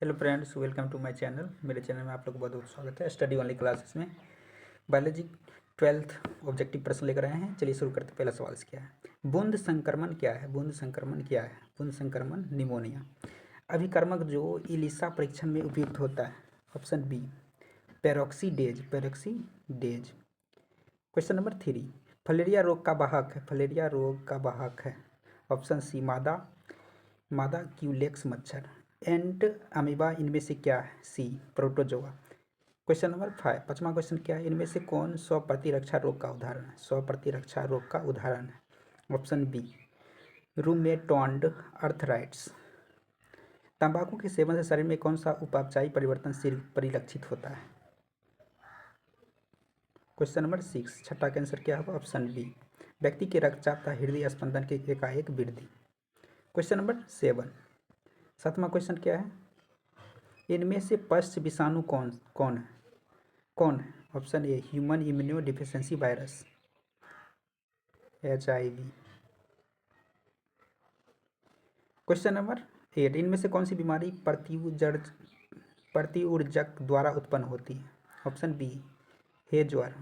Hello friends, welcome to my channel. मेरे channel में आप लोग को बहुत बहुत स्वागत है। स्टडी ओनली क्लासेस में बायोलॉजी 12th ऑब्जेक्टिव प्रश्न लेकर आए हैं। चलिए शुरू करते हैं। पहला सवाल क्या है? बूंद संक्रमण क्या है? बूंद संक्रमण क्या है? बूंद संक्रमण निमोनिया। अभिकर्मक जो इलिसा परीक्षण में उपयुक्त होता है। Option B peroxidase. Peroxidase. Question number 3, फलेरिया रोग का वाहक है। फलेरिया रोग का वाहक है। ऑप्शन सी मादा मादा क्यूलेक्स मच्छर। एंट अमीबा इनमें से क्या है? सी प्रोटोजोआ। क्वेश्चन नंबर 5, पांचवा क्वेश्चन क्या है? इनमें से कौन स्व प्रतिरक्षा रोग का उदाहरण है? स्व प्रतिरक्षा रोग का उदाहरण है। Option B rheumatoid arthritis. तंबाकू के सेवन से शरीर में कौन सा उपापचयी परिवर्तन परिलक्षित होता है? क्वेश्चन नंबर 6, छठा कैंसर क्या होगा? ऑप्शन बी व्यक्ति के रक्तचाप तथा हृदय स्पंदन के एकाएक वृद्धि। क्वेश्चन नंबर 7, सातवां क्वेश्चन क्या है? इनमें से पश्च विषाणु कौन है? Option a human immuno deficiency virus, HIV। Question number 8, इनमें से कौन सी बीमारी प्रतिऊर्जक द्वारा उत्पन्न होती है? ऑप्शन बी है ज्वर।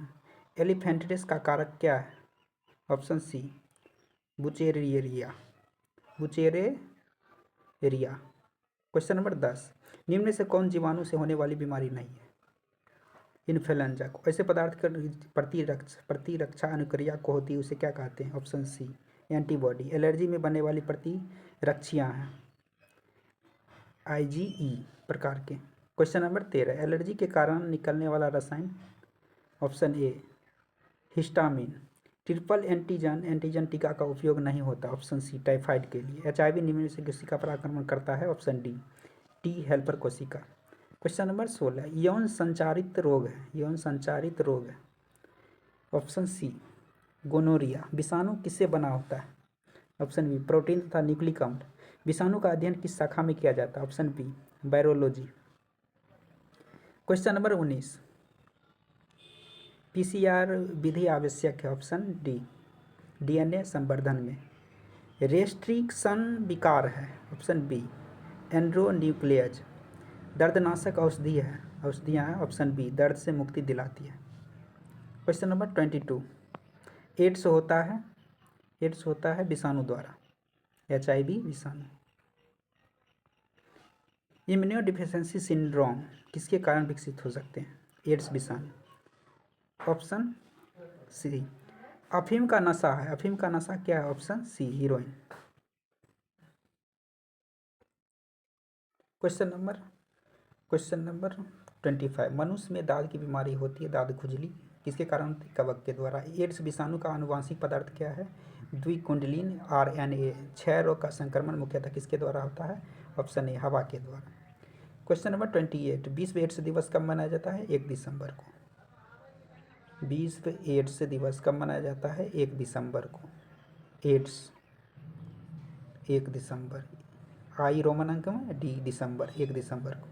एलिफेंटिटिस का कारक क्या है? ऑप्शन सी बुचेरिया। बुचेरेरिया। क्वेश्चन नंबर 10, निम्न में से कौन जीवाणु से होने वाली बीमारी नहीं है? इन्फ्लुएंजा। ऐसे पदार्थ प्रतिरक्षा अनुक्रिया को होती है, उसे क्या कहते हैं? Option C antibody. एलर्जी में बनने वाली प्रतिरक्षियाँ हैं IgE प्रकार के। क्वेश्चन नंबर 13, एलर्जी के कारण निकलने वाला रसायन। Option A histamine. Triple antigen टीका का उपयोग नहीं होता। ऑप्शन सी टाइफाइड के लिए। HIV निम्न में से कोशिका पर आक्रमण करता है। ऑप्शन डी टी हेल्पर कोशिका। क्वेश्चन नंबर 16, यौन संचारित रोग है। यौन संचारित रोग है। Option C gonorrhoea. विषाणु किससे बना होता है? ऑप्शन बी प्रोटीन तथा न्यूक्लिक अम्ल। विषाणु का अध्ययन किस शाखा में किया जाता है? Option B virology. Question number 19, PCR विधि आवश्यक है। ऑप्शन डी DNA संवर्धन में। रेस्ट्रिक्शन विकार है। Option B एंड्रोन्यूक्लियज। दर्दनाशक औषधियाँ हैं। ऑप्शन बी दर्द से मुक्ति दिलाती है। क्वेश्चन नंबर 22, एड्स होता है विषाणु द्वारा। HIV विषाणु। इम्यूनो डिफिशियंसी सिंड्रोम किसके कारण विकसित हो सकते हैं? एड्स विषाणु। ऑप्शन सी अफीम का नशा है। अफीम का नशा क्या है? Option C heroin. Question number 25, मनुष्य में दाद की बीमारी होती है। दाद खुजली किसके कारण होती है? कवक के द्वारा। एड्स विषाणु का आनुवांशिक पदार्थ क्या है? द्विकुंडलीन RNA। क्षय रोग का संक्रमण मुख्यतः किसके द्वारा होता है? ऑप्शन ए हवा के द्वारा। क्वेश्चन नंबर 28, विश्व एड्स दिवस कब मनाया जाता है? 1 दिसंबर को। विश्व एड्स दिवस कब मनाया जाता है? 1 दिसंबर को। एड्स 1 दिसंबर। आई रोमन अंक में, डी दिसंबर, 1 दिसंबर को।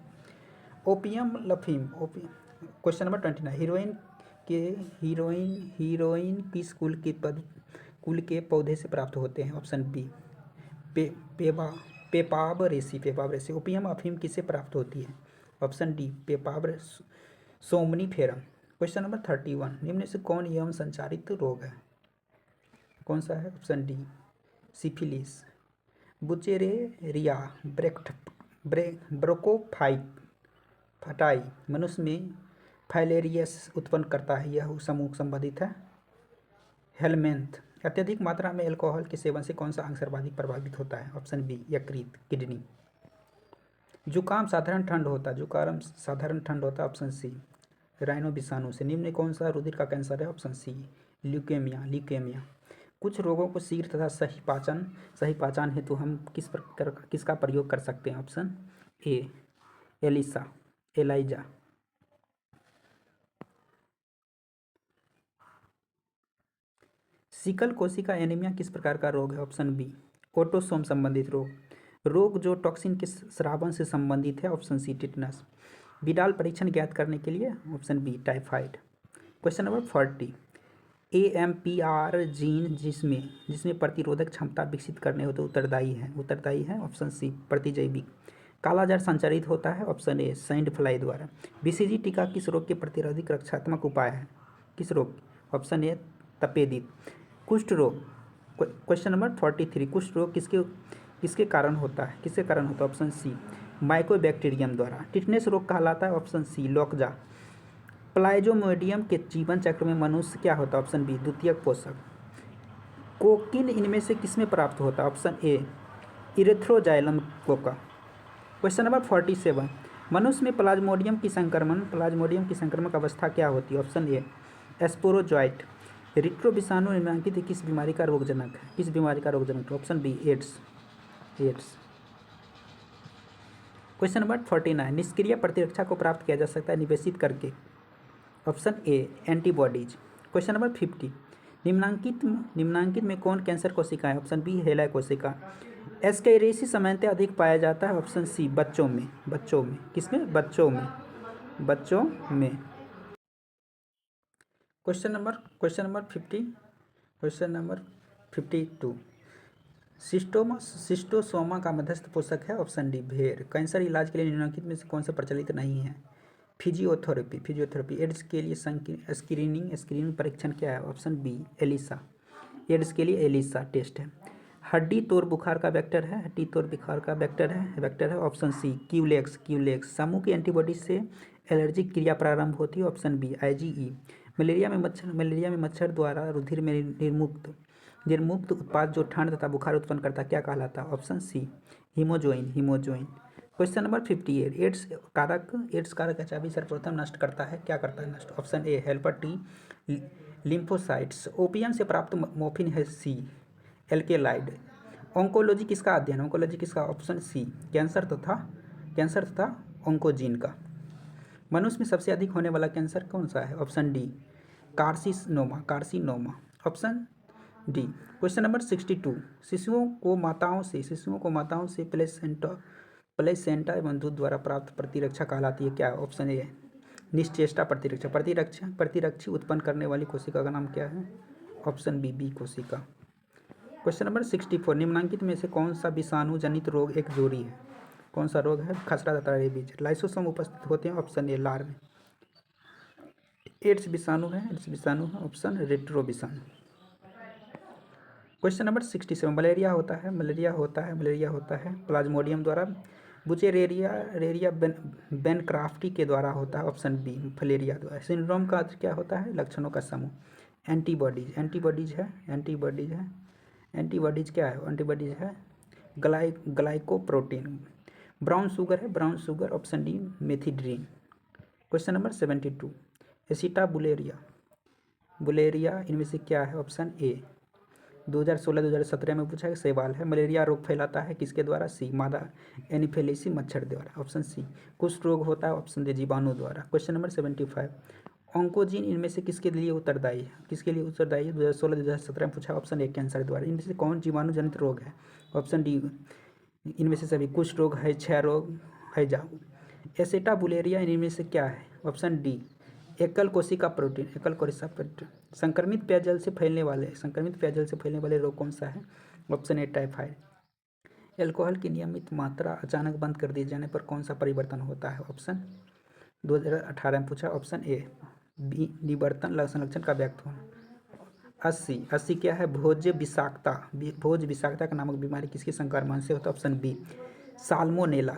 ओपियम लफीम। क्वेश्चन नंबर 29, हीरोइन किस कुल के पौधे से प्राप्त होते हैं? Option B पेपाबरेसी। ओपियम अफीम किससे प्राप्त होती है? Option D somniferum. Question number 31, निम्न से कौन एवं संचारित रोग है? कौन सा है? Option D syphilis. Wuchereria bancrofti मनुष्य में फाइलेरियस उत्पन्न करता है। यह समूह संबंधित है हेलमेंथ। अत्यधिक मात्रा में अल्कोहल के सेवन से कौन सा अंग सर्वाधिक प्रभावित होता है? ऑप्शन बी यकृत, किडनी। जुकाम साधारण ठंड होता है। ऑप्शन सी राइनो विषाणु से। निम्न कौन सा रुधिर का कैंसर है? Option C leukaemia. कुछ रोगों को शीघ्र तथा सही पहचान हेतु हम किसका प्रयोग कर सकते हैं? Option A ELISA. सिकल कोशिका एनीमिया किस प्रकार का रोग है? ऑप्शन बी ऑटोसोम संबंधित रोग जो टॉक्सिन के स्रावन से संबंधित है। ऑप्शन सी टिटनस। विडाल परीक्षण ज्ञात करने के लिए। Option B typhoid. Question number 40, AMPR gene जिसमें प्रतिरोधक क्षमता विकसित करने हेतु उत्तरदायी है। ऑप्शन सी प्रतिजैविक। कालाजार संचारित होता है, ऑप्शन ए सैंड फ्लाई द्वारा। बीसीजी टीका किस रोग के प्रतिरोधक रक्षात्मक उपाय है, किस रोग, ऑप्शन ए तपेदिक। कुष्ठ रोग, क्वेश्चन नंबर 43, कुष्ठ रोग किसके किसके कारण होता है, किसके कारण होता है, ऑप्शन सी माइकोबैक्टीरियम द्वारा। टिटनेस रोग कहलाता है, ऑप्शन सी लॉकजा। प्लाज्मोडियम के जीवन चक्र में मनुष्य क्या होता है, ऑप्शन बी द्वितीयक पोषक। कोकिन इनमें से किसमें प्राप्त होता है, option A Erythroxylum coca. Question number 47, मनुष्य में प्लाज्मोडियम की संक्रमण अवस्था क्या होती है, ऑप्शन ए एस्पोरोजॉइट। रिट्रो विषाणु निम्नलिखित किस बीमारी का रोगजनक है, किस बीमारी का रोगजनक है, option B AIDS. Question number 49, निष्क्रिय प्रतिरक्षा को प्राप्त किया जा सकता है निवेशित करके, option A antibodies. Question number 50, निम्नांकित में कौन कैंसर कोशिका है, ऑप्शन बी हेला कोशिका। एस्केरेसी सामान्यतः अधिक पाया जाता है, ऑप्शन सी बच्चों में। किसमें, बच्चों में। क्वेश्चन नंबर 52, सिस्टोसोमा का मध्यस्थ पोषक है, ऑप्शन डी भेड़। कैंसर इलाज के लिए निम्नलिखित में से कौन सा प्रचलित नहीं है, फिजियोथेरेपी। एड्स के लिए स्क्रीनिंग परीक्षण क्या है, ऑप्शन बी एलिसा। एड्स के लिए एलिसा टेस्ट है। हड्डी तोड़ बुखार का वेक्टर है, ऑप्शन सी क्यूलेक्स। समूह की एंटीबॉडी से एलर्जिक क्रिया प्रारंभ होती है, ऑप्शन बी आईजीई। मलेरिया में मच्छर द्वारा रुधिर में निर्मुक्त उत्पाद जो ठंड तथा बुखार उत्पन्न करता है क्या कहलाता है, option C haemozoin. Question number 58, AIDS कारक एचआईवी सर्वप्रथम नष्ट करता है, क्या करता है नष्ट, option A helper T lymphocytes. Opium से प्राप्त मोर्फिन है सी एल्केलाइड। ऑन्कोलॉजी किसका अध्ययन, ऑप्शन सी कैंसर तथा ऑन्कोजीन का। मनुष्य में सबसे अधिक होने वाला कैंसर कौन सा है, option D carcinoma, option D. Question number 62, शिशुओं को माताओं से प्लेसेंटा एवं दूध द्वारा प्राप्त प्रतिरक्षा कहलाती है क्या, ऑप्शन ए निश्चेष्टा प्रतिरक्षी उत्पन्न करने वाली कोशिका का नाम क्या है, ऑप्शन बी कोशिका। क्वेश्चन नंबर 64, निम्नलिखित में से कौन सा विषाणु जनित रोग एक जोड़ी है, कौन सा रोग है, खसरा तथा रेबीज। लाइसोसोम उपस्थित होते हैं, ऑप्शन ए लार्व। एड्स विषाणु है, ऑप्शन रेट्रो विषाणु। क्वेश्चन नंबर 67, मलेरिया होता है प्लाज्मोडियम द्वारा। बुचेरेरिया बेनक्राफ्टी के द्वारा होता है, ऑप्शन बी फलेरिया द्वारा। सिंड्रोम का अर्थ क्या होता है, लक्षणों का समूह। एंटीबॉडीज क्या है, एंटीबॉडीज है glycoprotein. Brown sugar, option D methedrine. Question number 72, बुलेरिया इनमें से क्या है, ऑप्शन ए 2016-2017 में पूछा सवाल है। मलेरिया रोग फैलाता है किसके द्वारा, सी मादा एनीफेलिसी मच्छर द्वारा, ऑप्शन सी। कुष्ठ रोग होता है, ऑप्शन डी जीवाणु द्वारा। क्वेश्चन नंबर 75, ऑन्कोजीन इनमें से किसके लिए उत्तरदायी है, 2016-2017 में पूछा, ऑप्शन ए कैंसर द्वारा। इनमें से कौन जीवाणु जनित रोग है, ऑप्शन डी इनमें से सभी। कुष्ठ रोग है, क्षय रोग है, एसेटाबुलेरिया इनमें से क्या है, ऑप्शन डी एकल कोशिका प्रोटीन। संक्रमित पेयजल से फैलने वाले रोग कौन सा है, ऑप्शन ए टाइफाइड। एल्कोहल की नियमित मात्रा अचानक बंद कर दिए जाने पर कौन सा परिवर्तन होता है, ऑप्शन 2018 में पूछा, ऑप्शन ए निवर्तन लक्षण का व्यक्त होना। 80 क्या है, भोज्य विषाक्तता का नामक बीमारी किसके संक्रमण से होता है, ऑप्शन बी साल्मोनेला।